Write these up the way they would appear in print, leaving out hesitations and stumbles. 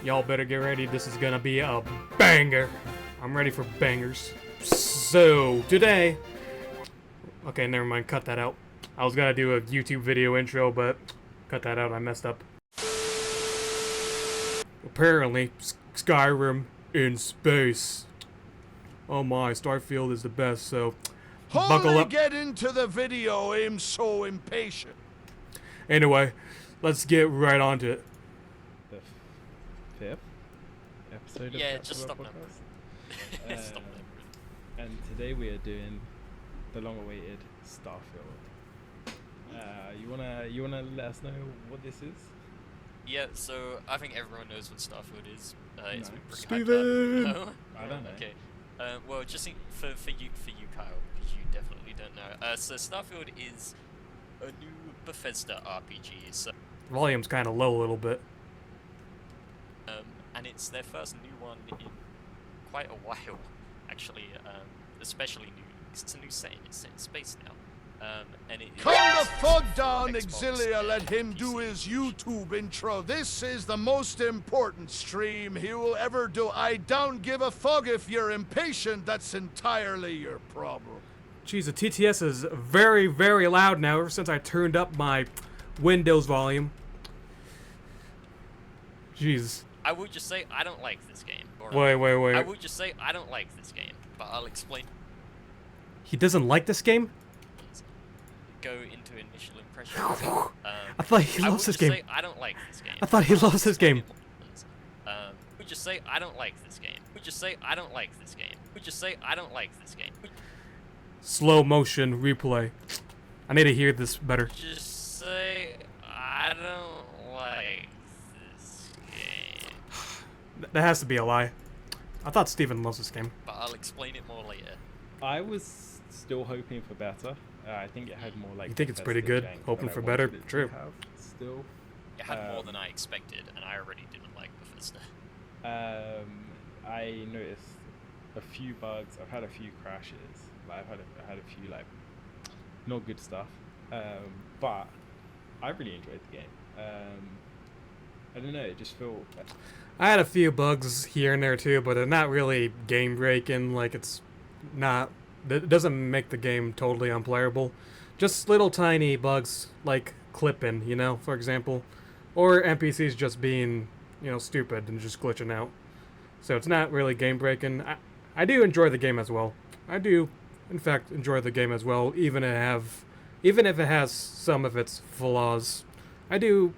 Y'all better get ready. This is gonna be a banger. I'm ready for bangers. So, today... Okay, never mind. Cut that out. I was gonna do a YouTube video intro, but cut that out. I messed up. Apparently, Skyrim in space. Oh my, Starfield is the best, so buckle up. Get into the video, I'm so impatient. Anyway, let's get right on to it. The fifth episode of Yeah, the just stop now. podcast. Stop now. And today we are doing the long-awaited Starfield. You wanna let us know what this is? Yeah, so I think everyone knows what Starfield is. It's been pretty Steven! hyped up. No? I don't know. Okay. Well, just for you, Kyle, because you definitely don't know. So Starfield is a new Bethesda RPG. So Volume's kind of low a little bit. and it's their first new one in quite a while, actually. Especially new. 'Cause it's a new setting. It's set in space now. And it Come the fuck down, Xbox Exilia, and let him do PC. his YouTube intro. This is the most important stream he will ever do. I don't give a fuck if you're impatient, that's entirely your problem. Jeez, the TTS is very, very loud now ever since I turned up my Windows volume. Jeez. I would just say I don't like this game. Wait. I would just say I don't like this game, but I'll explain. He doesn't like this game? Go into initial impressions. I thought he I loves would this just game. say I don't like this game. I thought he loves this game. We just say I don't like this game. We just say I don't like this game. We just say I don't like this game. Slow motion replay. I need to hear this better. Just say I don't like this game. That has to be a lie. I thought Steven loves this game. But I'll explain it more later. I was still hoping for better. I think it had more like. You think it's pretty Bethesda good? jank Hoping than I for better? wanted it to True. have still. It had more than I expected, and I already didn't like Bethesda. I noticed a few bugs. I've had a few crashes. Like I had a few like not good stuff. But I really enjoyed the game. I don't know. It just felt. I had a few bugs here and there too, but they're not really game breaking. Like it's not. It doesn't make the game totally unplayable. Just little tiny bugs like clipping, for example, or NPCs just being, stupid and just glitching out. So it's not really game breaking. I do enjoy the game as well. I do, in fact, enjoy the game as well, even if it has some of its flaws. I did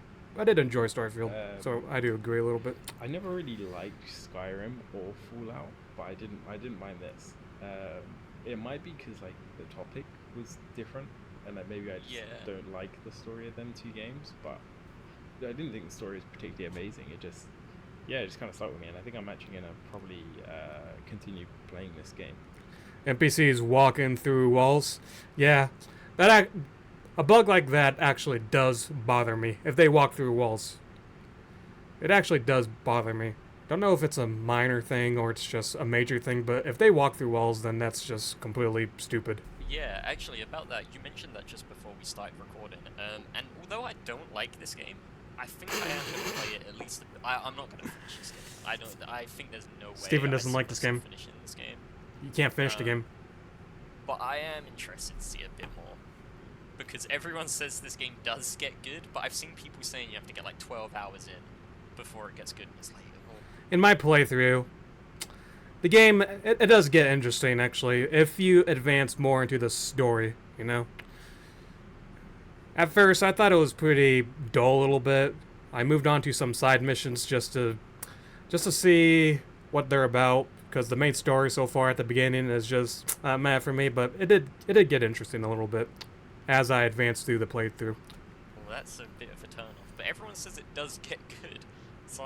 enjoy Starfield, so I do agree a little bit. I never really liked Skyrim or Fallout, but I didn't mind this. It might be because like the topic was different, and like maybe I just don't like the story of them two games. But I didn't think the story was particularly amazing. It just kind of stuck with me, and I think I'm actually gonna probably continue playing this game. NPCs walking through walls. Yeah, a bug like that actually does bother me. If they walk through walls, it actually does bother me. Don't know if it's a minor thing or it's just a major thing, but if they walk through walls, then that's just completely stupid. Yeah, actually, about that, you mentioned that just before we started recording. And although I don't like this game, I think I am going to play it at least. I'm not going to finish this game. I think there's no way. Steven doesn't like this game. Finishing this game. You can't finish the game. But I am interested to see a bit more. Because everyone says this game does get good, but I've seen people saying you have to get like 12 hours in before it gets good. And it's like, in my playthrough, the game, it does get interesting, actually, if you advance more into the story, At first, I thought it was pretty dull a little bit. I moved on to some side missions just to see what they're about, because the main story so far at the beginning is just mad for me, but it did get interesting a little bit as I advanced through the playthrough. well, that's a bit of a turn off. But everyone says it does get good. So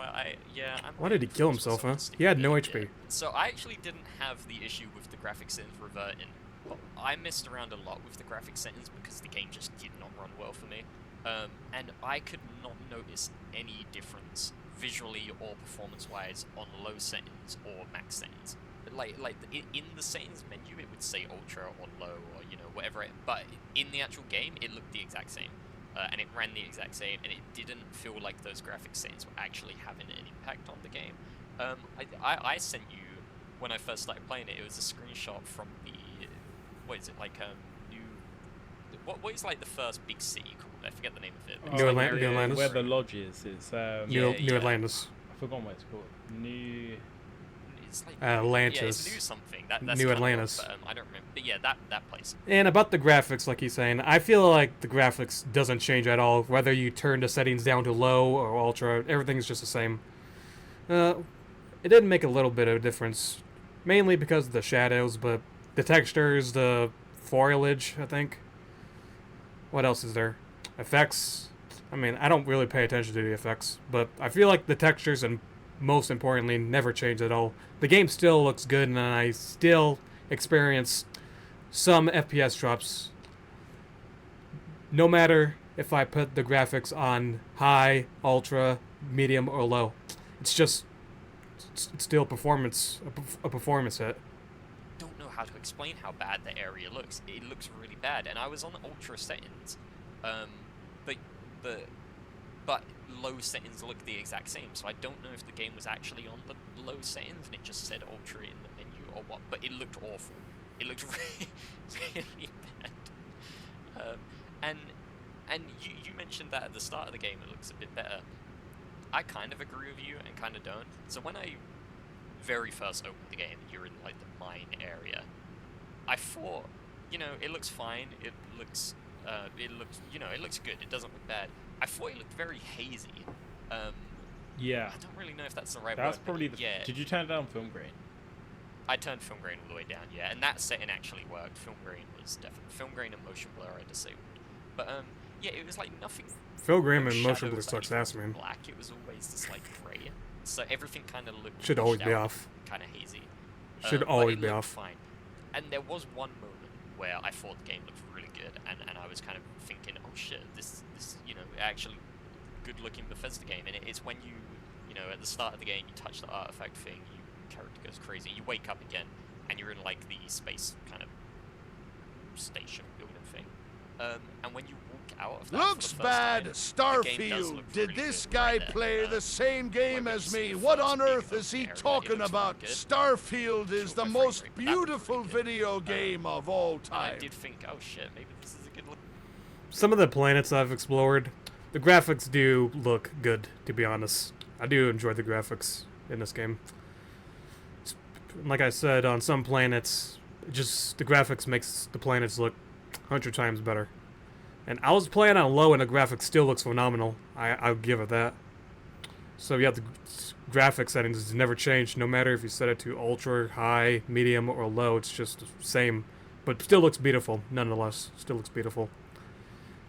Why did he kill himself, huh? He had no HP. So I actually didn't have the issue with the graphic settings reverting. But I messed around a lot with the graphic settings because the game just did not run well for me. And I could not notice any difference visually or performance-wise on low settings or max settings. In the settings menu, it would say ultra or low or whatever. But in the actual game, it looked the exact same. and it ran the exact same, and it didn't feel like those graphic settings were actually having an impact on the game. I sent you, when I first started playing it, it was a screenshot from the, what is it, like, new, what is, like, the first big city called? I forget the name of it. New Atlantis. Where the lodge is. It's New Atlantis. I forgot what it's called. It's like Atlantis. Yeah, it's New something. That's New kind Atlantis. Of, I don't remember. But yeah, that place. And about the graphics, like he's saying, I feel like the graphics doesn't change at all. Whether you turn the settings down to low or ultra, everything's just the same. It did make a little bit of a difference, mainly because of the shadows, but the textures, the foliage, I think. What else is there? Effects. I mean, I don't really pay attention to the effects, but I feel like the textures and most importantly never change at all. The game still looks good, and I still experience some FPS drops. No matter if I put the graphics on high, ultra, medium, or low, it's still a performance hit. Don't know how to explain how bad the area looks. It looks really bad, and I was on ultra settings, but low settings look the exact same. So I don't know if the game was actually on the low settings and it just said ultra in the menu or what. But it looked awful. It looked really bad. And you mentioned that at the start of the game it looks a bit better. I kind of agree with you and kind of don't. So when I very first opened the game, you're in like the mine area. I thought, it looks fine. It looks good. It doesn't look bad. I thought it looked very hazy. Yeah. I don't really know if that's the right word. That's probably yeah. Did you turn down film grain? I turned film grain all the way down, yeah, and that setting actually worked. Film grain was definitely film grain and motion blur I disabled. But yeah, it was like nothing. Film grain and shadow motion blur was sucks like ass, man. Black. It was always this like gray, so everything kind of looked. Should always be off. Kind of hazy. Should always be off. Fine. And there was one moment where I thought the game looked really good, and I was kind of thinking, oh shit, this actually good looking Bethesda game. And it's when you at the start of the game you touch the artifact thing, your character goes crazy, you wake up again, and you're in like the space kind of station building thing. And when you walk out of that Looks for the first bad, time, Starfield. the game does look Did really this good guy right there. play the same game when as you see me? the What first on big earth is open he area, it talking looks about? really good. Starfield is the Short most frame rate, that looks beautiful really good. video game of all And I time. did think, oh shit, maybe this is a good look. Some of the planets I've explored, the graphics do look good, to be honest. I do enjoy the graphics in this game. Like I said, on some planets, just the graphics makes the planets look 100 times better. And I was playing on low and the graphics still looks phenomenal. I'll give it that. So yeah, the graphic settings never change, no matter if you set it to ultra, high, medium, or low, it's just the same. But still looks beautiful, nonetheless. Still looks beautiful.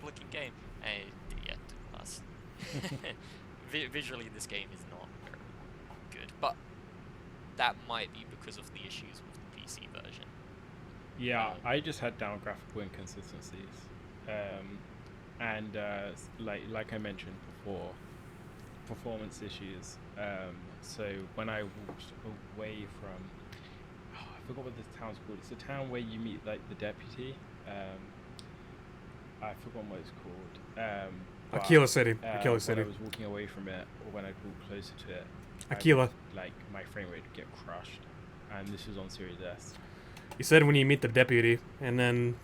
Looking game. Yeah, us. Visually, this game is not very good, but that might be because of the issues with the PC version. Yeah, I just had down graphical inconsistencies, and like I mentioned before, performance issues. So when I walked away from, I forgot what this town's called. It's a town where you meet like the deputy. I forgot what it's called. Aquila City. Aquila When City. I was walking away from it, or when I walked closer to it, Aquila. like my frame rate would get crushed, and this was on Series S. He said when you meet the deputy, and then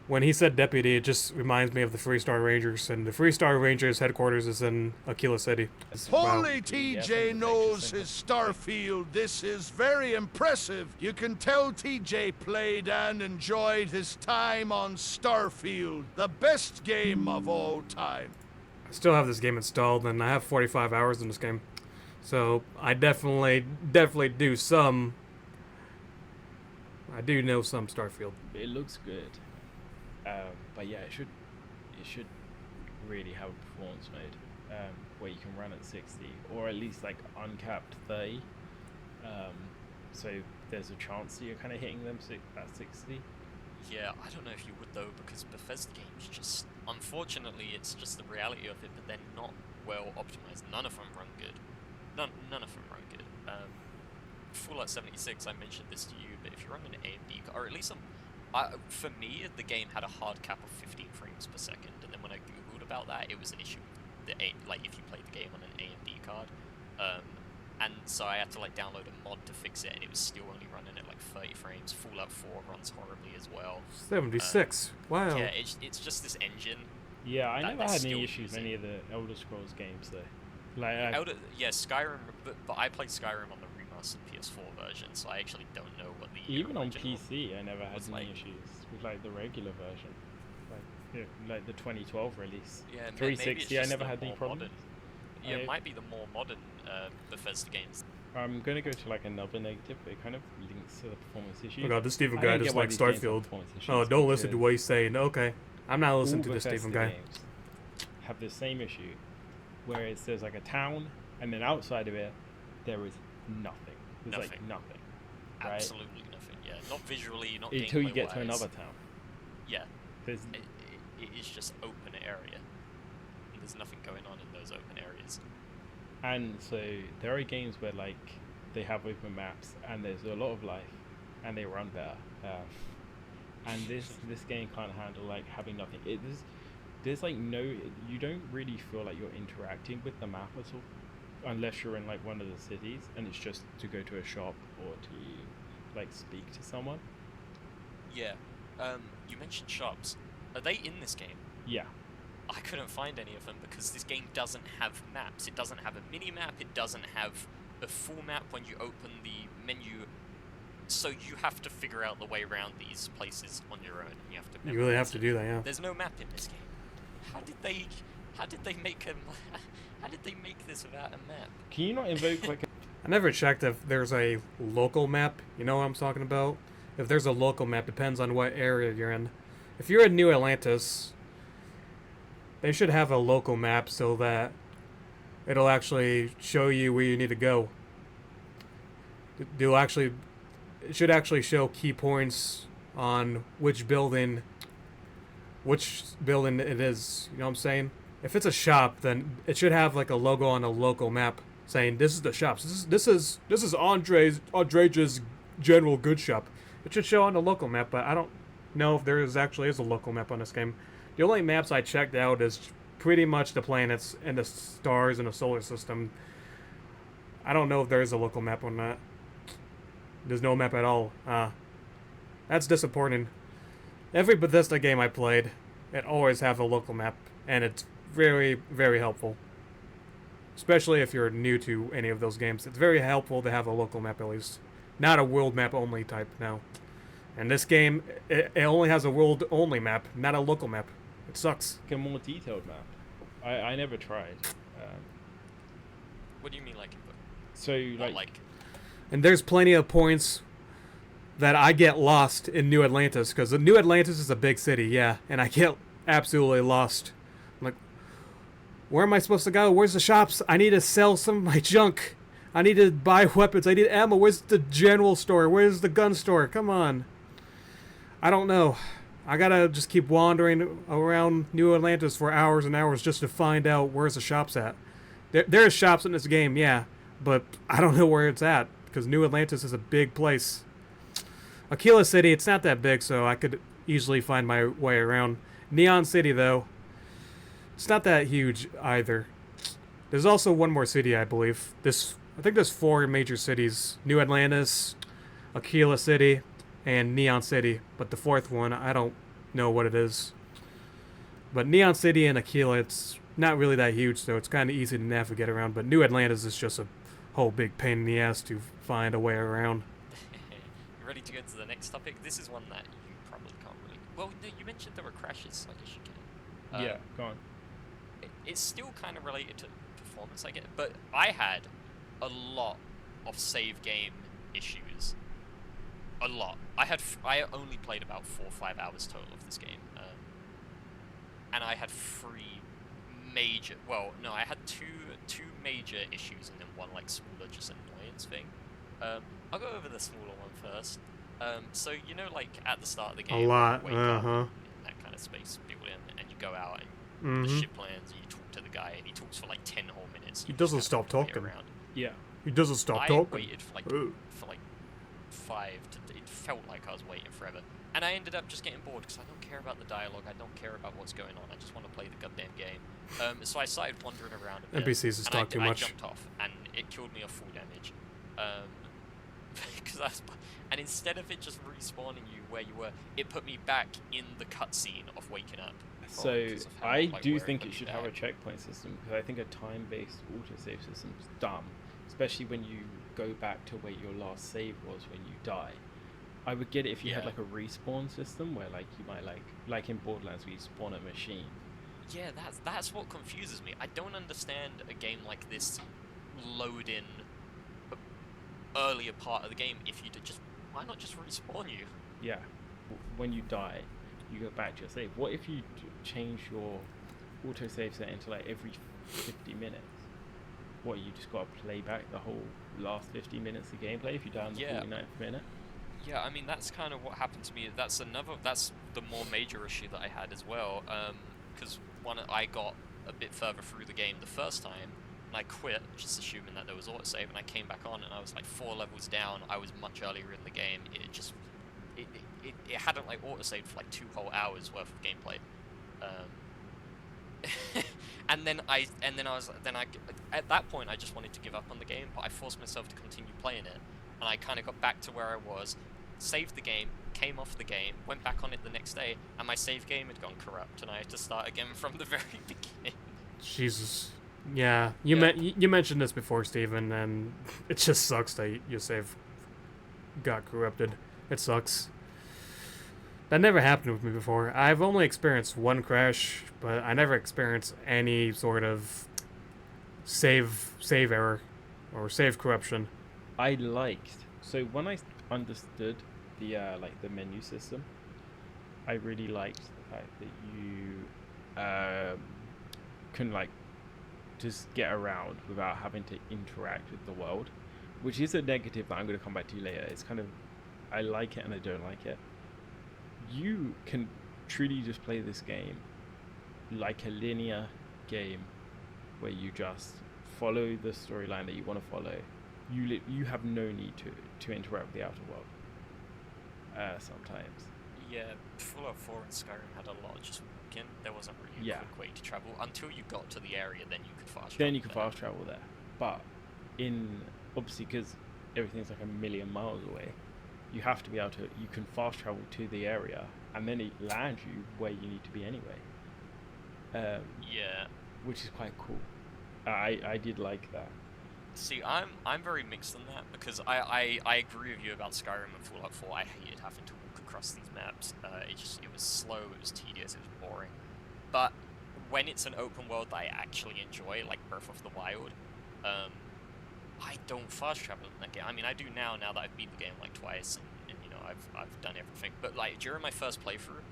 when he said deputy, it just reminds me of the Freestar Rangers, and the Freestar Rangers headquarters is in Aquila City. Wow. Holy TJ knows his Starfield. This is very impressive. You can tell TJ played and enjoyed his time on Starfield, the best game of all time. I still have this game installed, and I have 45 hours in this game. So I definitely do some. I do know some Starfield. It looks good, but yeah, it should really have a performance mode where you can run at 60 or at least like uncapped 30. So there's a chance that you're kind of hitting them at 60. Yeah, I don't know if you would though, because Bethesda games just, unfortunately, it's just the reality of it. But they're not well optimized. None of them run good. None of them run good. Fallout 76, I mentioned this to you, but if you're on an AMD, or at least For me, the game had a hard cap of 15 frames per second, and then when I googled about that, it was an issue. Like if you played the game on an AMD card, and so I had to like download a mod to fix it, and it was still only running at like 30 frames. Fallout 4 runs horribly as well. 76. Wow. Yeah, it's just this engine. Yeah, I never had any issues with using. any of the Elder Scrolls games though. Like, Skyrim, but I played Skyrim on the remastered PS4 version, so I actually don't know what the even on original PC, I never had any issues with like the regular version, like the 2012 release. Yeah, 360, I never had any problems. Modern. Yeah, it might be the more modern Bethesda games. I'm gonna go to like another negative, but it kind of links to the performance issues. Oh god, this Stephen I guy don't just get why like these games have Starfield. performance issues Oh, don't listen to because what he's saying. Okay, I'm not listening all to this Stephen Bethesda guy. games have the same issue, whereas there's like a town, and then outside of it, there is nothing. There's like nothing. Right? Absolutely nothing. Yeah, not visually, not Until you get to gameplay-wise. another town. Yeah, There's it is just open area. And there's nothing going on in those open areas. And so there are games where like they have open maps and there's a lot of life and they run better. And this game can't handle like having nothing. There's like no, you don't really feel like you're interacting with the map at all, unless you're in like one of the cities and it's just to go to a shop or to like speak to someone. Yeah. You mentioned shops. Are they in this game? Yeah. I couldn't find any of them because this game doesn't have maps. It doesn't have a mini-map. It doesn't have a full map when you open the menu. So you have to figure out the way around these places on your own. You have to. You really have to do that, yeah. There's no map in this game. How did they make how did they make this without a map? Can you not invoke like I never checked if there's a local map. You know what I'm talking about? If there's a local map, depends on what area you're in. If you're in New Atlantis, they should have a local map so that it'll actually show you where you need to go. It should actually show key points on which building it is. You know what I'm saying? If it's a shop, then it should have like a logo on a local map saying this is the shops. This is Andre's General Goods Shop. It should show on the local map, but I don't know if there actually is a local map on this game. The only maps I checked out is pretty much the planets and the stars in the solar system. I don't know if there is a local map on that. There's no map at all. That's disappointing. Every Bethesda game I played, it always have a local map, and it's very, very helpful. Especially if you're new to any of those games. It's very helpful to have a local map at least. Not a world map only type now. And this game, it only has a world only map, not a local map. It sucks. a more detailed map? I never tried. What do you mean, like? So Like And there's plenty of points that I get lost in New Atlantis, because New Atlantis is a big city, yeah, and I get absolutely lost. I'm like, where am I supposed to go? Where's the shops? I need to sell some of my junk. I need to buy weapons. I need ammo. Where's the general store? Where's the gun store? Come on. I don't know. I gotta just keep wandering around New Atlantis for hours and hours just to find out where's the shops at. There's shops in this game, yeah, but I don't know where it's at, because New Atlantis is a big place. Aquila City, it's not that big, so I could easily find my way around. Neon City, though, it's not that huge either. There's also one more city, I believe. I think there's 4 major cities. New Atlantis, Aquila City, and Neon City. But the 4th one, I don't know what it is. But Neon City and Aquila, it's not really that huge, so it's kind of easy to navigate around. But New Atlantis is just a whole big pain in the ass to find a way around. ready to go to the next topic? This is one that you probably can't really. Well, no, you mentioned there were crashes. I guess you can. Yeah, go on. It's still kind of related to performance, I get, but I had a lot of save game issues. A lot. I only played about 4 or 5 hours total of this game, and I had 3 major. Well, no, I had two major issues and then one like smaller, just annoyance thing. I'll go over the smaller one first. So you know, like at the start of the game, A lot. you wake up in that kind of space building, and you go out and the ship lands, and you talk to the guy, and he talks for like 10 whole minutes. He doesn't stop talking. Yeah. He doesn't stop I talking. waited for like it felt like I was waiting forever. And I ended up just getting bored because I don't care about the dialogue, I don't care about what's going on, I just want to play the goddamn game. So I started wandering around a bit. NPCs just talk too much. I jumped off, and it killed me off full damage. And instead of it just respawning you where you were, it put me back in the cutscene of waking up. So I do think it should have a checkpoint system, because I think a time-based autosave system is dumb, especially when you go back to where your last save was when you die. I would get it if you had like a respawn system where like you might like in Borderlands where you spawn a machine. Yeah, that's what confuses me. I don't understand a game like this load in earlier part of the game if you just why not just respawn you? Yeah, when you die, you go back to your save. What if you change your autosave setting to like every 50 minutes? What, you just got to play back the whole last 50 minutes of gameplay if you die in the 49th minute? Yeah, I mean that's kind of what happened to me. That's the more major issue that I had as well. Because I got a bit further through the game the first time, and I quit, just assuming that there was autosave, and I came back on, and I was like 4 levels down. I was much earlier in the game. It hadn't like autosaved for like 2 whole hours worth of gameplay. and then at that point I just wanted to give up on the game, but I forced myself to continue playing it, and I kind of got back to where I was, saved the game, came off the game, went back on it the next day, and my save game had gone corrupt, and I had to start again from the very beginning. Jesus. Yeah, you mentioned this before, Steven, and it just sucks that your save got corrupted. It sucks. That never happened with me before. I've only experienced one crash, but I never experienced any sort of save error or save corruption. So when I understood the the menu system, I really liked the fact that you can like just get around without having to interact with the world, which is a negative that I'm going to come back to later. It's kind of, I like it and I don't like it. You can truly just play this game like a linear game where you just follow the storyline that you want to follow. You have no need to interact with the outer world sometimes. Yeah, Fallout 4 and Skyrim had a lot just walking. There wasn't really a quick way to travel until you got to the area. Then you could fast travel. Then you can fast travel there, but obviously because everything's like a million miles away, you have to be able to. You can fast travel to the area, and then it lands you where you need to be anyway. Which is quite cool. I did like that. See, I'm very mixed on that, because I agree with you about Skyrim and Fallout 4. I hated having to walk across these maps. It was slow, it was tedious, it was boring. But when it's an open world that I actually enjoy, like Breath of the Wild, I don't fast travel in that game. I mean, I do now that I've beat the game like twice, and you know, I've done everything. But like during my first playthrough,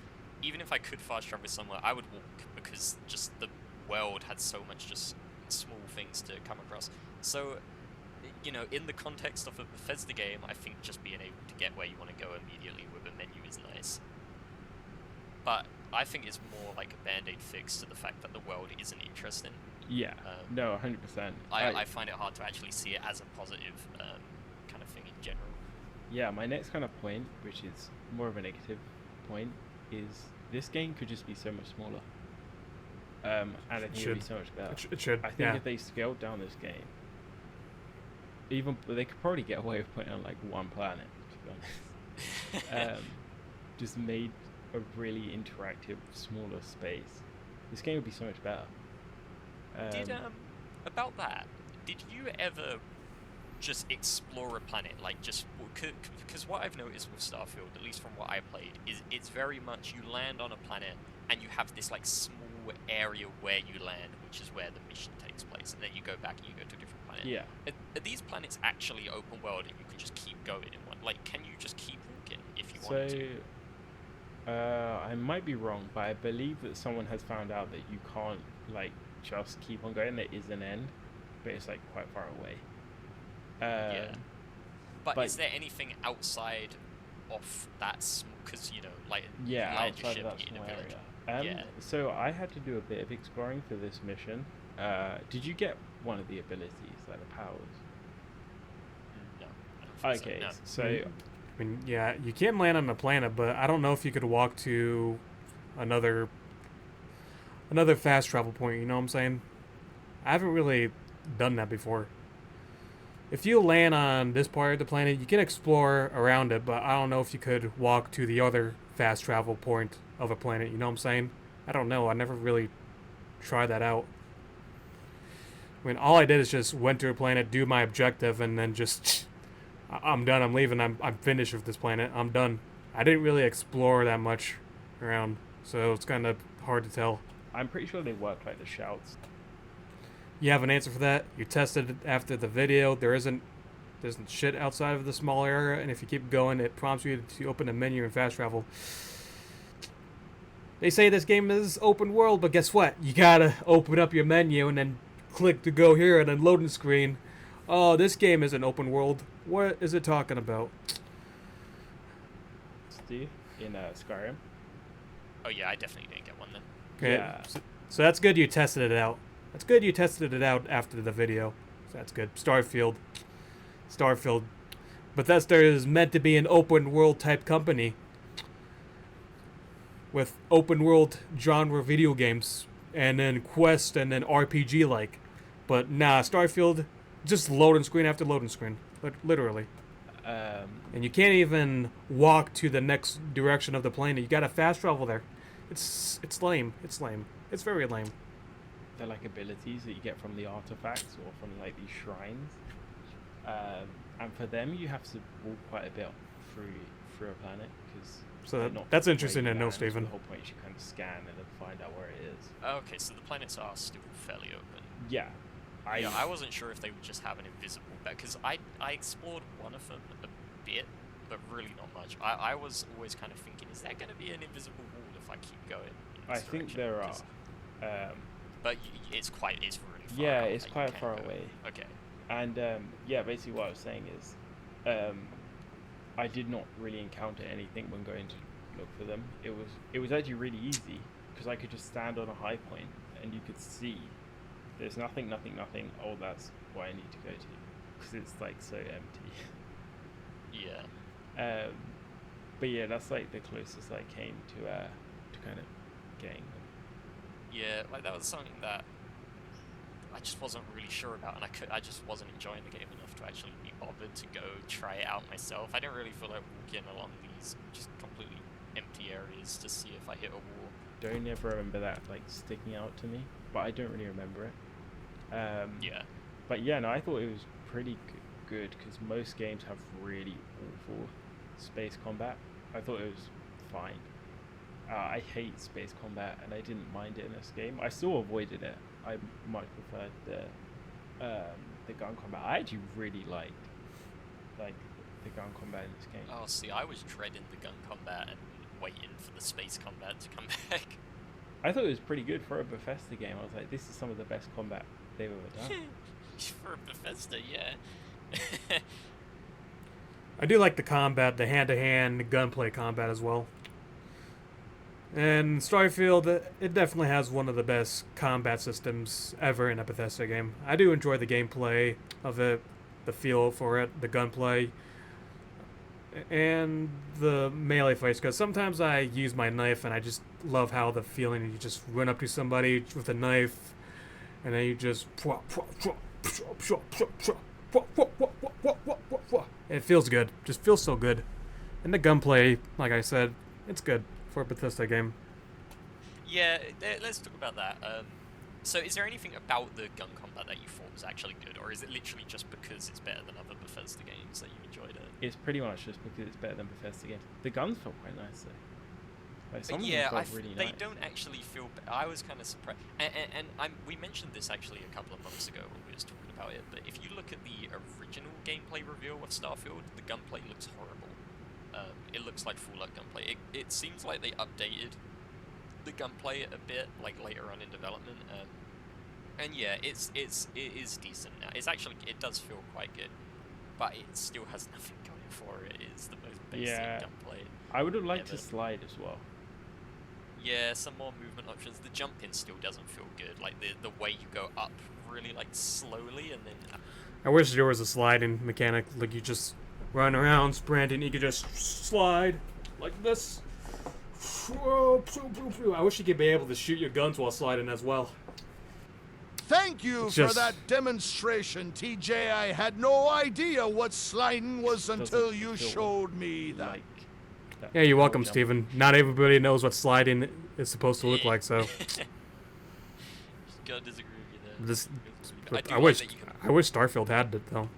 even if I could fast travel somewhere, I would walk, because just the world had so much just small things to come across. So, you know, in the context of a Bethesda game, I think just being able to get where you want to go immediately with a menu is nice. But I think it's more like a band-aid fix to the fact that the world isn't interesting. Yeah, no, 100%. I find it hard to actually see it as a positive kind of thing in general. Yeah, my next kind of point, which is more of a negative point, is this game could just be so much smaller. And I think it would be so much better. It should. I think if they scaled down this game, they could probably get away with putting on like one planet, to be honest. Just made a really interactive, smaller space. This game would be so much better. About that, did you ever just explore a planet, like just, because what I've noticed with Starfield, at least from what I played, is it's very much you land on a planet and you have this like small area where you land, which is where the mission takes place, and then you go back and you go to a different planet. Yeah. Are these planets actually open world and you can just keep going in one? Like, can you just keep walking if you want to? I might be wrong, but I believe that someone has found out that you can't like just keep on going. There is an end, but it's like quite far away. Yeah. But is there anything outside of that small? Because you know, like outside of that small area. So I had to do a bit of exploring for this mission. Did you get one of the abilities, like the powers? No. I don't think Okay, no. so I mean, yeah, you can land on a planet, but I don't know if you could walk to another fast travel point. You know what I'm saying? I haven't really done that before. If you land on this part of the planet, you can explore around it, but I don't know if you could walk to the other fast travel point of a planet. You know what I'm saying? I don't know. I never really tried that out. I mean, all I did is just went to a planet, do my objective, and then just I'm done. I'm leaving. I'm finished with this planet. I'm done. I didn't really explore that much around, so it's kind of hard to tell. I'm pretty sure they work like the shouts. You have an answer for that? You tested it after the video. There's shit outside of the small area, and if you keep going, it prompts you to open a menu in fast travel. They say this game is open world, but guess what? You gotta open up your menu and then click to go here, and then loading screen. Oh, this game isn't open world. What is it talking about? Steve, in Skyrim. Oh yeah, I definitely didn't get one then. Okay, Yeah. so that's good you tested it out. That's good you tested it out after the video. So that's good. Starfield. Bethesda is meant to be an open world type company with open world genre video games and then quest and then RPG like. But nah, Starfield just loading screen after loading screen. Literally. And you can't even walk to the next direction of the planet. You gotta fast travel there. It's lame. It's lame. It's very lame. They're like abilities that you get from the artifacts or from like these shrines. And for them, you have to walk quite a bit through a planet because. So that's interesting to know, Stephen. The whole point is you kind of scan and then find out where it is. Okay, so the planets are still fairly open. Yeah. I wasn't sure if they would just have an invisible back, because I explored one of them a bit, but really not much. I was always kind of thinking, is there going to be an invisible wall if I keep going in this I think direction? there are. But it's really far Yeah, out it's that you quite can far go. away. Okay. And yeah, basically what I was saying is, I did not really encounter anything when going to look for them. It was actually really easy because I could just stand on a high point and you could see there's nothing. Oh, that's what I need to go to because it's like so empty. Yeah. But yeah, that's like the closest I came to kind of getting them. Yeah, like that was something that I just wasn't really sure about, and I just wasn't enjoying the game enough to actually be bothered to go try it out myself. I didn't really feel like walking along these just completely empty areas to see if I hit a wall. Don't ever remember that like sticking out to me, but I don't really remember it. Yeah. But yeah, no, I thought it was pretty good because most games have really awful space combat. I thought it was fine. I hate space combat, and I didn't mind it in this game. I still avoided it. I much preferred the gun combat. I actually really liked the gun combat in this game. Oh, see, I was dreading the gun combat and waiting for the space combat to come back. I thought it was pretty good for a Bethesda game. I was like, this is some of the best combat they've ever done. For Bethesda, yeah. I do like the combat, the hand-to-hand gunplay combat as well. And Starfield, it definitely has one of the best combat systems ever in a Bethesda game. I do enjoy the gameplay of it, the feel for it, the gunplay, and the melee fights. Because sometimes I use my knife, and I just love how the feeling you just run up to somebody with a knife, and then you just it feels good. Just feels so good. And the gunplay, like I said, it's good for a Bethesda game. Yeah, let's talk about that. So is there anything about the gun combat that you thought was actually good, or is it literally just because it's better than other Bethesda games that you enjoyed it? It's pretty much just because it's better than Bethesda games. The guns felt quite nice though. Like some of Yeah, them felt really they nice. don't actually feel. I was kind of surprised, and we mentioned this actually a couple of months ago when we was talking about it. But if you look at the original gameplay reveal of Starfield, the gunplay looks horrible. It looks like Fallout gunplay. It seems like they updated the gunplay a bit, like later on in development. And yeah, it is decent now. It does feel quite good, but it still has nothing going for it. It's the most basic gunplay. I would have liked ever. to slide as well. Yeah, some more movement options. The jumping still doesn't feel good. Like the way you go up really like slowly and then. I wish there was a sliding mechanic, like you just run around sprinting. You could just slide like this. I wish you could be able to shoot your guns while sliding as well. Thank you It's for just- that demonstration, TJ. I had no idea what sliding was until you showed me that. Like that Yeah, you're welcome, jump. Steven. Not everybody knows what sliding is supposed to look like, so Gotta disagree with you there. this. I do I like wish that you can- I wish Starfield had it though.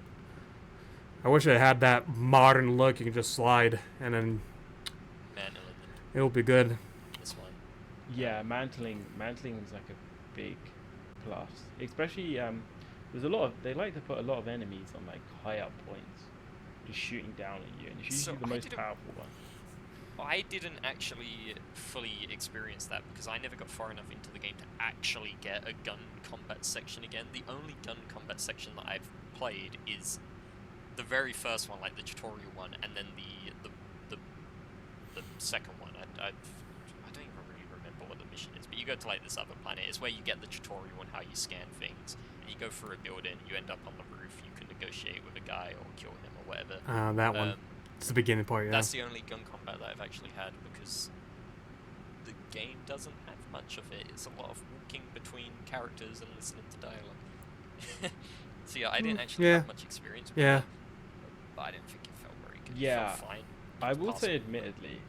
I wish it had that modern look. You can just slide, and then Man, it'll be good. this one. Yeah, mantling is like a big plus. Especially there's a lot of they like to put a lot of enemies on like high up points, just shooting down at you, and it's usually So the I most didn't- powerful one. I didn't actually fully experience that because I never got far enough into the game to actually get a gun combat section again. The only gun combat section that I've played is the very first one, like the tutorial one, and then the second one. I don't even really remember what the mission is, but you go to like this other planet. It's where you get the tutorial on how you scan things, and you go through a building. You end up on the roof. You can negotiate with a guy or kill him or whatever. That one. Um, It's the beginning part, yeah. That's the only gun combat that I've actually had because the game doesn't have much of it. It's a lot of walking between characters and listening to dialogue. So yeah, I didn't actually yeah. have much experience with Yeah. it, but I didn't think it felt very good. Yeah, it felt fine. I It was will say, passable. admittedly,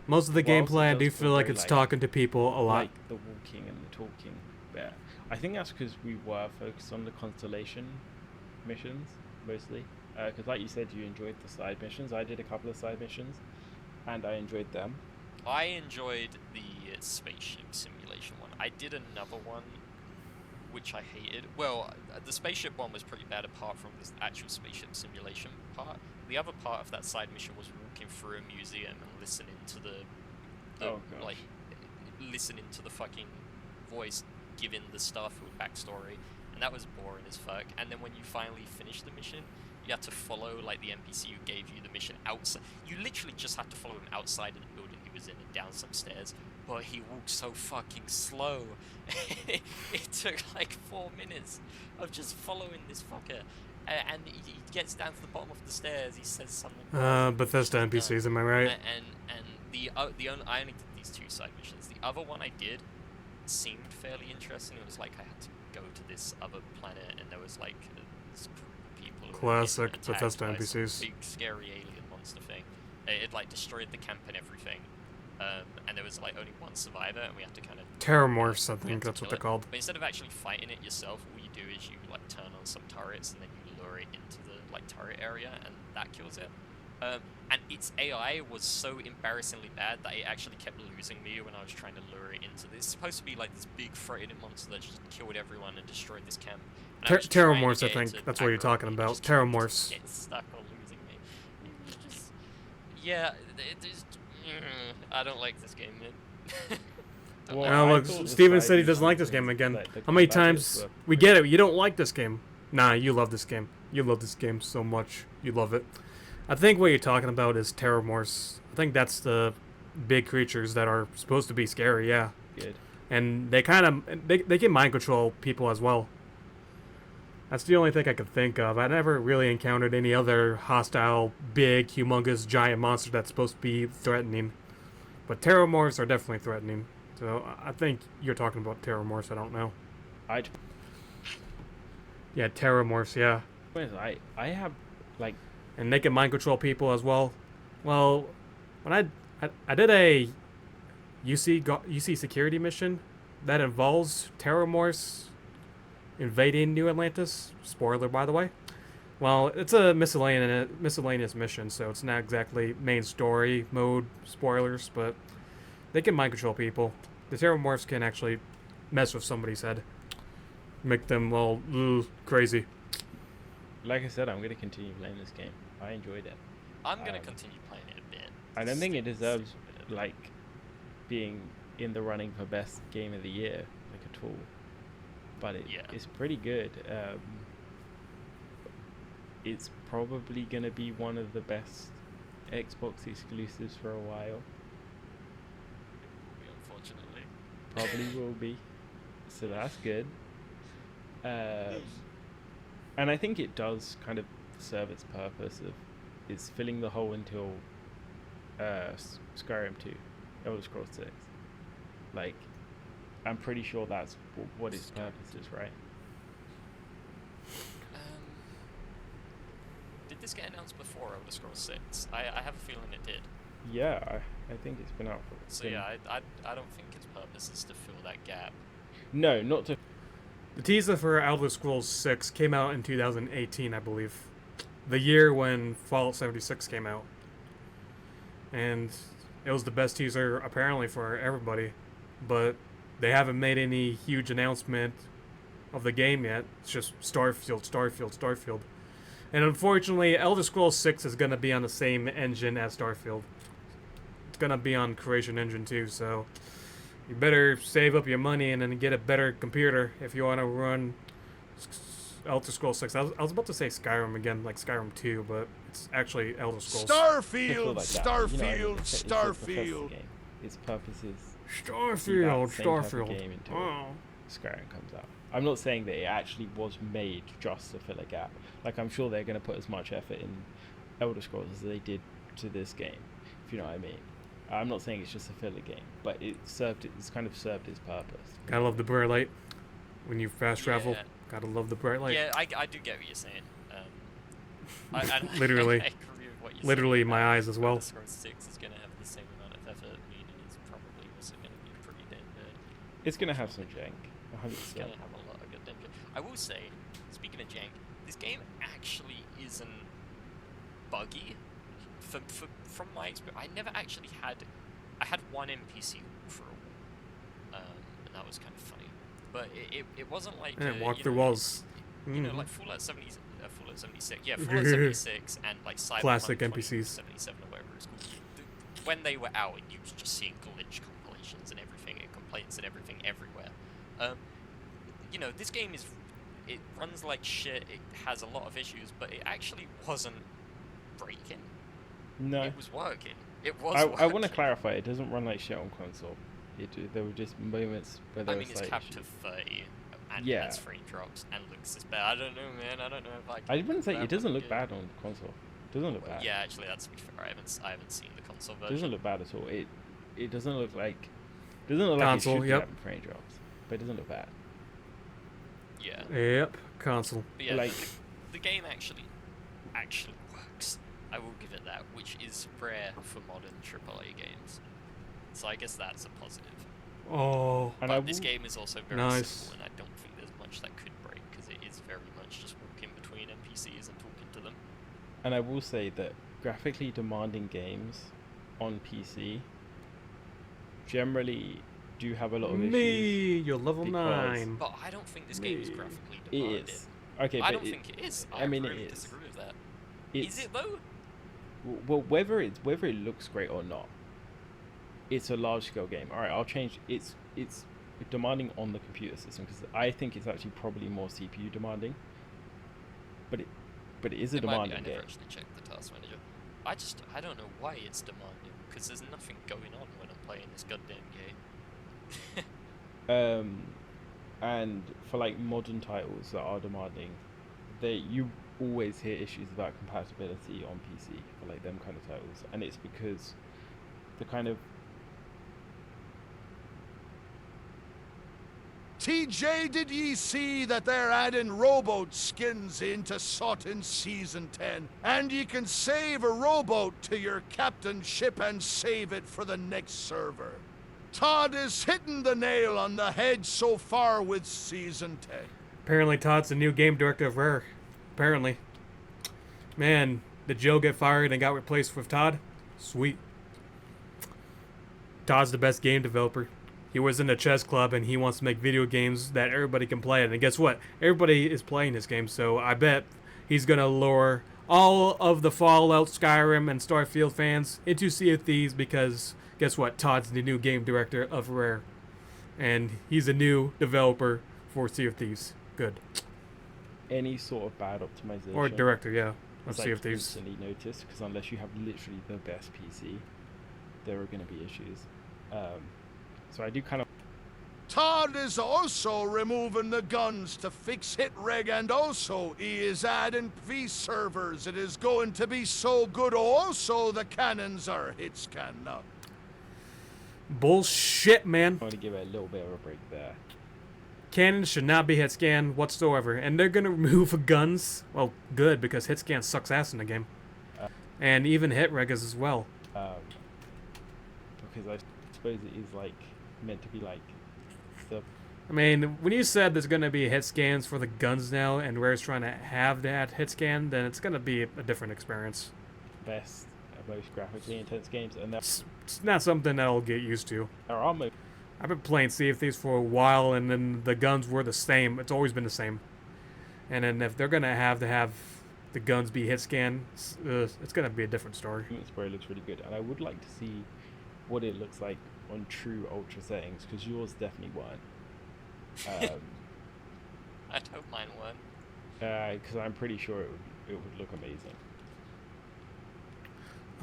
Most of the whilst it gameplay, I does do feel feel like very, it's like- talking to people a lot. like the walking and the talking there. I think that's because we were focused on the constellation missions mostly. Because like you said, you enjoyed the side missions. I did a couple of side missions, and I enjoyed them. I enjoyed the spaceship simulation one. I did another one, which I hated. Well, the spaceship one was pretty bad apart from this actual spaceship simulation part. The other part of that side mission was walking through a museum and listening to the Oh, gosh. like, listening to the fucking voice giving the Starfield backstory, and that was boring as fuck. And then when you finally finished the mission, you had to follow like the NPC who gave you the mission outside. You literally just had to follow him outside of the building he was in and down some stairs. But he walked so fucking slow. It took like 4 minutes of just following this fucker. And he gets down to the bottom of the stairs. He says something. Bethesda NPCs, am I right? And the only I only did these 2 side missions. The other one I did seemed fairly interesting. It was like I had to go to this other planet, and there was like this group of people. Who were Classic getting attacked Bethesda by some NPCs. Big scary alien monster thing. It like destroyed the camp and everything. And there was like only one survivor, and we had to kind of Terramorphs, I we had think to that's what kill they're it. called. But instead of actually fighting it yourself, all you do is you like turn on some turrets and then you lure it into the like turret area, and that kills it. And its AI was so embarrassingly bad that it actually kept losing me when I was trying to lure it into this. It's supposed to be like this big threatening monster that just killed everyone and destroyed this camp. And I was trying to Terramorphs, I get it think to that's what you're aggro talking me, it about. just kept Terramorphs. getting stuck on losing me. It was just, yeah, it is. I don't like this game, man. Don't Well, like Oh, I look, thought the Steven side said he doesn't like missions this game was, again. like, the How many combat bits times? were We pretty get it. You don't like this game. Nah, you love this game. You love this game so much. You love it. I think what you're talking about is Terramorphs. I think that's the big creatures that are supposed to be scary, yeah. good. And they kind of they can mind control people as well. That's the only thing I could think of. I never really encountered any other hostile, big, humongous, giant monster that's supposed to be threatening. But Terramorphs are definitely threatening. So I think you're talking about Terramorphs. I don't know. Yeah, Terramorphs. Yeah, I have like and they can mind control people as well. Well, when I did a UC security mission that involves Terramorphs invading New Atlantis. Spoiler, by the way. Well, it's a miscellaneous mission, so it's not exactly main story mode spoilers, but they can mind control people. The Terramorphs can actually mess with somebody's head, make them all crazy. like I said, I'm gonna continue playing this game. I enjoyed it. I'm gonna continue playing it a bit. I don't think it Stick deserves with it. like being in the running for best game of the year like at all, but it's pretty good. It's probably gonna be one of the best Xbox exclusives for a while. Unfortunately. Probably will be, so that's good. And I think it does kind of serve its purpose of it's filling the hole until Skyrim 2, Elder Scrolls 6. Like, I'm pretty sure that's what its purpose is, right? Did this get announced before Elder Scrolls 6? I have a feeling it did. Yeah, I think it's been out for. So yeah, I don't think its purpose is to fill that gap. No, not to. The teaser for Elder Scrolls 6 came out in 2018, I believe. The year when Fallout 76 came out. And it was the best teaser, apparently, for everybody. But they haven't made any huge announcement of the game yet. It's just Starfield. And unfortunately, Elder Scrolls 6 is going to be on the same engine as Starfield. It's going to be on Creation Engine 2, so you better save up your money and then get a better computer if you want to run Elder Scrolls 6. I was about to say Skyrim again, like Skyrim 2, but it's actually Elder Scrolls. Starfield, Like Starfield, it's Starfield. game. Its purpose is Starfield. game until Skyrim comes out. I'm not saying that it actually was made just to fill a gap. Like, I'm sure they're going to put as much effort in Elder Scrolls as they did to this game, if you know what I mean. I'm not saying it's just a filler game, but it's kind of served its purpose. Gotta love the bright light when you fast travel. Gotta love the bright light. Yeah, I do get what you're saying. I Literally. I agree with what you're Literally, saying. my eyes as well. Elder Scrolls 6 is going to have the same amount of effort, meaning it's probably also going to be pretty damn good. It's going to have some jank, 100%. It's going to have a lot of good danger. I will say, speaking of jank, this game actually isn't buggy. From my experience, I never actually had. I had one NPC for a while, and that was kind of funny. But it wasn't like. And walk through walls. You know, like Fallout 76. Yeah, Fallout 76 and like Cyberpunk Classic NPCs. 2077 or whatever it's called. When they were out, you was just seeing glitch compilations and everything, and complaints and everything everywhere. You know, this game it runs like shit. It has a lot of issues, but it actually wasn't breaking. No. It was working. It was working. I want to clarify, it doesn't run like shit on console. There were just moments where there I mean, was it's like capped to 30, and Yeah. has frame drops, and looks this bad. I don't know, man. I don't know if I wouldn't say that it doesn't one look good. bad on console. It doesn't look bad. Yeah, actually, that's to be fair. I haven't seen the console It version. doesn't look bad at all. It doesn't look like it should Console, be yep. having frame drops, but it doesn't look bad. Yeah. Yep, console. But yeah, Like- the game actually works. I will give it that, which is rare for modern AAA games. So I guess that's a positive. Oh, And But this game is also very Nice. simple, and I don't think there's much that could break, because it is very much just walking between NPCs and talking to them. And I will say that graphically demanding games on PC generally do have a lot of issues. me, you're level because- 9. But I don't think this game is Me. graphically It demanding. is. Okay, I but don't think it is. I mean, really it is. disagree with that. It's, Is it though? Well, whether it looks great or not, it's a large scale game. All right, I'll change. It's demanding on the computer system, because I think it's actually probably more CPU demanding. But it is a It might be. demanding I never game. actually checked the task manager. I don't know why it's demanding, because there's nothing going on when I'm playing this goddamn game. And for like modern titles that are demanding, you always hear issues about compatibility on PC for like them kind of titles, and it's because the kind of TJ, did ye see that they're adding rowboat skins into SOT in Season 10? And ye can save a rowboat to your captain's ship and save it for the next server. Todd is hitting the nail on the head so far with Season 10. Apparently, Todd's the new game director of Rare. Apparently. Man, did Joe get fired and got replaced with Todd? Sweet. Todd's the best game developer. He was in the chess club and he wants to make video games that everybody can play. And guess what? Everybody is playing this game, so I bet he's going to lure all of the Fallout, Skyrim, and Starfield fans into Sea of Thieves, because guess what? Todd's the new game director of Rare. And he's a new developer for Sea of Thieves. Good. any sort of bad optimization Or director, yeah. is Of Sea of Thieves. instantly noticed, because unless you have literally the best PC, there are going to be issues. So I do kind of. Todd God is also removing the guns to fix hit reg, and also he is adding V servers. It is going to be so good. Also, the cannons are hit scan now. Bullshit, man. I want to give it a little bit of a break there. Cannons should not be hit scan whatsoever, and they're gonna remove guns. Well, good, because hit scan sucks ass in the game, and even hit reg is as well. Because I suppose it is like meant to be like the. I mean, when you said there's gonna be hit scans for the guns now, and Rare's trying to have that hit scan, then it's gonna be a different experience. Best, most graphically intense games, and It's not something that I'll get used to. there are mo- I've been playing Sea of Thieves for a while, and then the guns were the same. It's always been the same. And then if they're gonna have the guns be hit scan, it's gonna be a different story. where it looks really good, and I would like to see what it looks like on true ultra settings, because yours definitely weren't. I hope mine weren't. Because I'm pretty sure it would look amazing.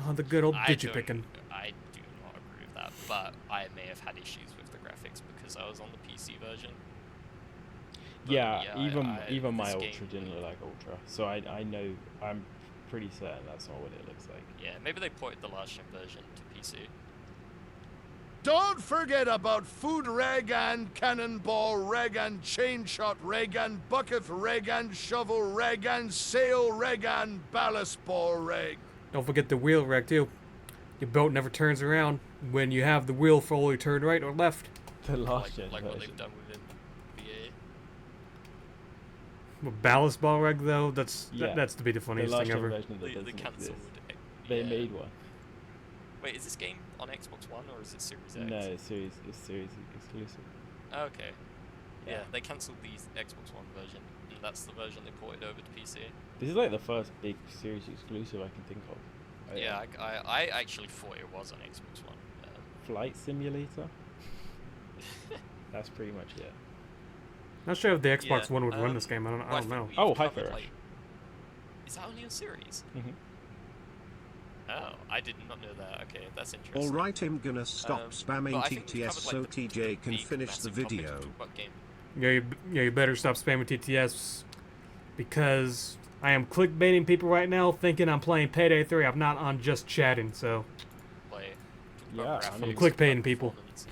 Oh, the good old I digipicking. I do not agree with that, but I may have had issues with the graphics because I was on the PC version. But Yeah, even my this ultra game- didn't look like ultra, so I know, I'm pretty certain that's not what it looks like. Yeah, maybe they ported the last gen version to PC. Don't forget about food reg and cannonball reg and chain shot reg and bucket reg and shovel reg and sail reg and ballast ball reg. Don't forget the wheel reg too. Your boat never turns around when you have the wheel fully turned right or left. The last gen Like what version. they've done within BA. With ballast ball reg though, that's Yeah. that's to be the The funniest last thing gen ever. version that The doesn't cancelled. exist. They yeah. made one. Wait, is this game on Xbox One or is it Series X? No, it's series exclusive. Okay. Yeah, Yeah. they cancelled the Xbox One version, and that's the version they ported over to PC. This is like the first big series exclusive I can think of. Yeah, I actually thought it was on Xbox One. Flight Simulator. That's pretty much it. Not sure if the Xbox Yeah, One would run this game. I don't well, I know. think we've Oh, covered, Hi-Fi Rush. is that only on Series? Mhm. Oh, I did not know that. Okay, that's interesting. Alright, I'm gonna stop But spamming I think we've TTS covered, so like, the TJ can big, finish the massive topics video. to talk about game. Yeah, you better stop spamming TTS because I am clickbaiting people right now thinking I'm playing Payday 3. I'm not on just chatting, so Play. Yeah, I graphics, mean- clickbaiting people. performance.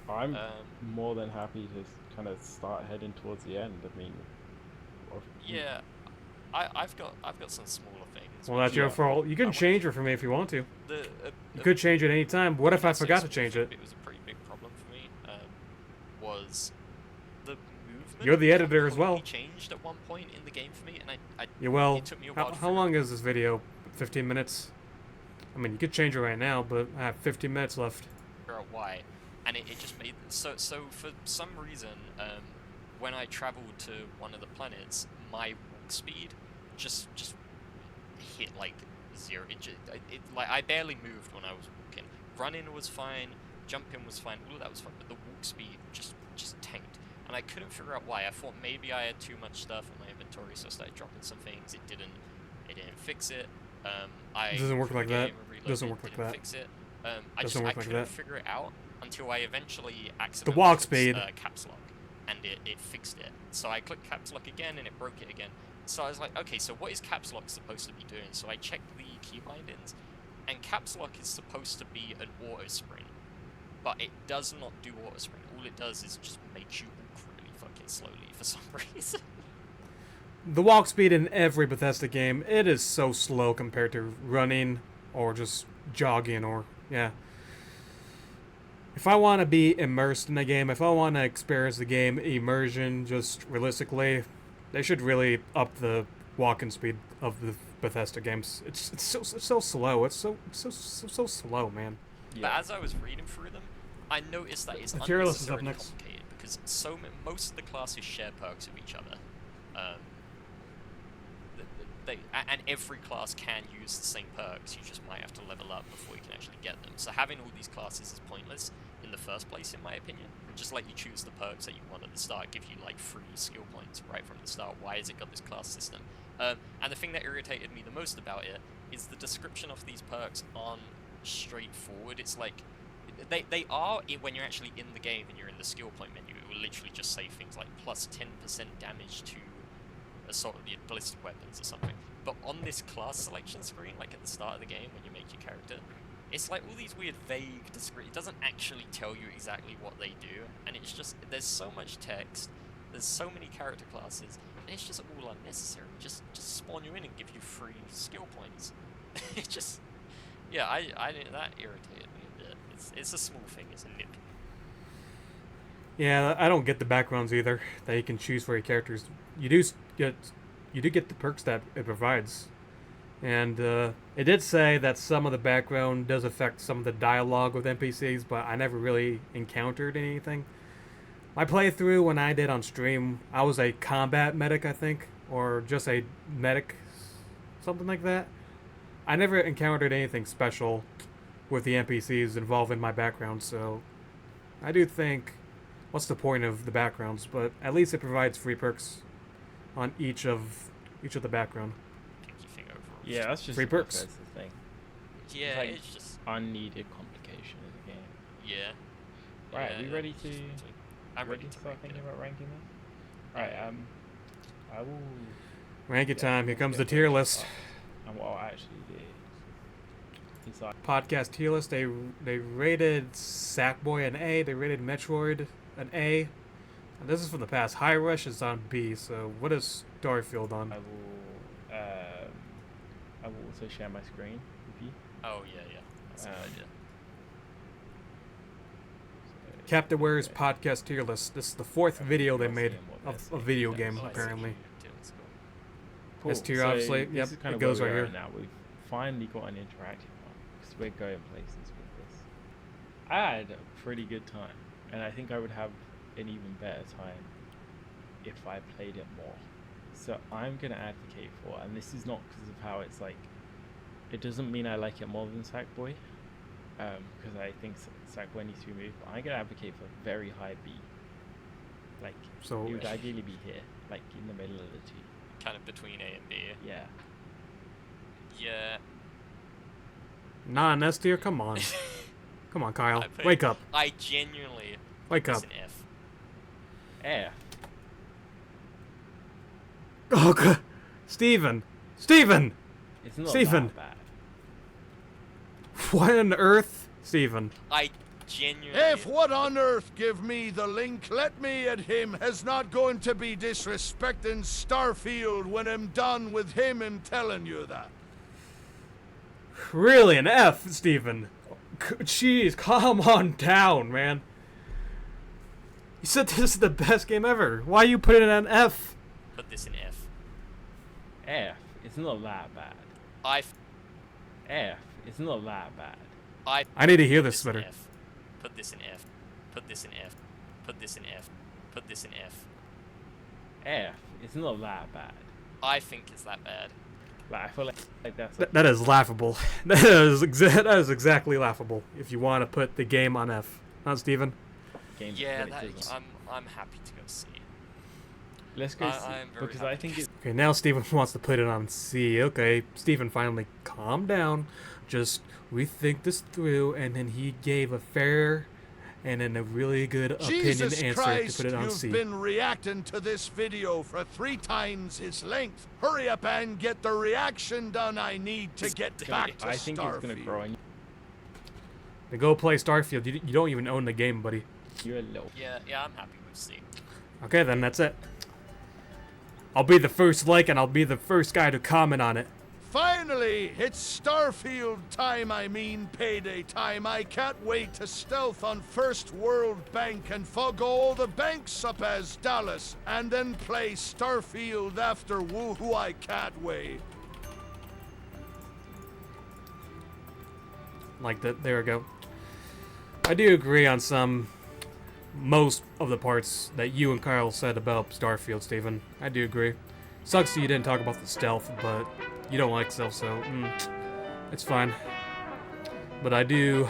I'm Um, more than happy to kind of start heading towards the end. I mean, or- Yeah, I've got some smaller things. well, that's Yeah. your fault. You can change it for me if you want to. You could change it any time. What if I forgot to change it? It was a pretty big problem for me. Was the movement? You're the editor as well. completely changed at one point in the game for me, and I Yeah, well, it took me a while to how figure long is this video? 15 minutes? I mean, you could change it right now, but I have 15 minutes left. figure out why, and it just made so for some reason when I traveled to one of the planets, my walk speed just hit like zero. Like I barely moved when I was walking. Running was fine, jumping was fine, all of that was fine, but the walk speed just tanked, and I couldn't figure out why. I thought maybe I had too much stuff in my inventory, so I started dropping some things. It didn't fix it. It doesn't work like that. game and reloaded, Doesn't work like didn't that. Fix it. Doesn't I work like couldn't that. figure it out until I eventually accidentally walk pressed, speed. caps lock, and it fixed it. So I clicked caps lock again, and it broke it again. So I was like, okay, so what is caps lock supposed to be doing? So I checked the key bindings, and caps lock is supposed to be an auto sprint, but it does not do auto sprint. All it does is just make you walk really fucking slowly for some reason. The walk speed in every Bethesda game, it is so slow compared to running or just jogging or, yeah. If I want to be immersed in the game, if I want to experience the game immersion just realistically, they should really up the walking speed of the Bethesda games. It's so slow. It's so slow, man. But as I was reading through them, I noticed that it's The tier list is up unnecessarily next. complicated because most of the classes share perks with each other. And every class can use the same perks. You just might have to level up before you can actually get them. So having all these classes is pointless in the first place, in my opinion. Just let you choose the perks that you want at the start, give you like 3 skill points right from the start. Why has it got this class system? And the thing that irritated me the most about it is the description of these perks aren't straightforward. It's like they are when you're actually in the game and you're in the skill point menu. It will literally just say things like plus 10% damage to assault ballistic weapons or something. But on this class selection screen, like at the start of the game when you make your character, it's like all these weird vague descriptions. It doesn't actually tell you exactly what they do, and it's just there's so much text, there's so many character classes, and it's just all unnecessary. Just spawn you in and give you free skill points. It just I that irritated me a bit. It's a small thing, it's a nip. Yeah, I don't get the backgrounds either that you can choose for your characters. You do get the perks that it provides, and it did say that some of the background does affect some of the dialogue with NPCs, but I never really encountered anything. My playthrough when I did on stream, I was a combat medic, I think, or just a medic, something like that. I never encountered anything special with the NPCs involved in my background, so I do think, what's the point of the backgrounds? But at least it provides free perks on each of the background. Yeah, that's just free perks. That's the thing. Yeah, like it's just unneeded complication in the game. Yeah. Right, Yeah, we ready to? I'm ready to start rank thinking it. about ranking this. Right, I will. Rank it time. Here comes the tier list. And what I actually did is Podcast tier list. They rated Sackboy an A. They rated Metroid an A. And this is from the past. High Rush is on B. So what is Starfield on? I will also share my screen with you. Oh yeah. That's a good idea. Captain Ware's podcast tier list. This is the fourth video they made of a video game, apparently. Cool. This tier, So obviously, this yep, is kind it of goes where right we are here. now. We've finally got an interactive one because we're going places with this. I had a pretty good time, and I think I would have an even better time if I played it more. So I'm gonna advocate for, and this is not because of how it's like. It doesn't mean I like it more than Sackboy, because I think Sackboy needs to be moved. But I'm gonna advocate for very high B. Like, So it would ideally be here, like in the middle of the two. Kind of between A and B. Yeah. Yeah. Nah, an S tier. Come on, come on, Kyle. I put- Wake up. I genuinely Wake put up. this an F. F. Oh, God. Steven. It's not Stephen. that bad. What on earth, Steven? I genuinely. If what on earth give me the link, let me at him has not going to be disrespecting Starfield when I'm done with him telling you that. Really, an F, Steven? Jeez, calm on down, man. You said this is the best game ever. Why you put it an F? Put this in F. F. It's not that bad. F. It's not that bad. I need to hear Put this in better. F. Put this in F. Put this in F. Put this in F. Put this in F. F. It's not that bad. I think it's that bad. Like, I feel like that's. That is laughable. That is exactly laughable. If you want to put the game on F, huh, Steven? Games Yeah, that it doesn't. I'm happy to go C. Let's go I C, am very because happy I think to it's. Okay, now Steven wants to put it on C. Okay, Steven, finally calm down. Just rethink this through, and then he gave a fair and then a really good opinion Jesus answer Christ, to put it on you've C. been reacting to this video for 3 times its length. Hurry up and get the reaction done I need to get back to I think Starfield. it's gonna grow on Then go play Starfield. You don't even own the game, buddy. you a little. Yeah, I'm happy with C. Okay, then that's it. I'll be the first like, and I'll be the first guy to comment on it. Finally, it's Starfield time, I mean payday time. I can't wait to stealth on First World Bank and fog all the banks up as Dallas, and then play Starfield after woohoo, I can't wait. Like that, there we go. I do agree on most of the parts that you and Kyle said about Starfield, Steven. I do agree. Sucks that you didn't talk about the stealth, but you don't like stealth, so it's fine. But I do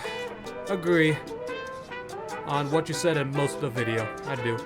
agree on what you said in most of the video. I do.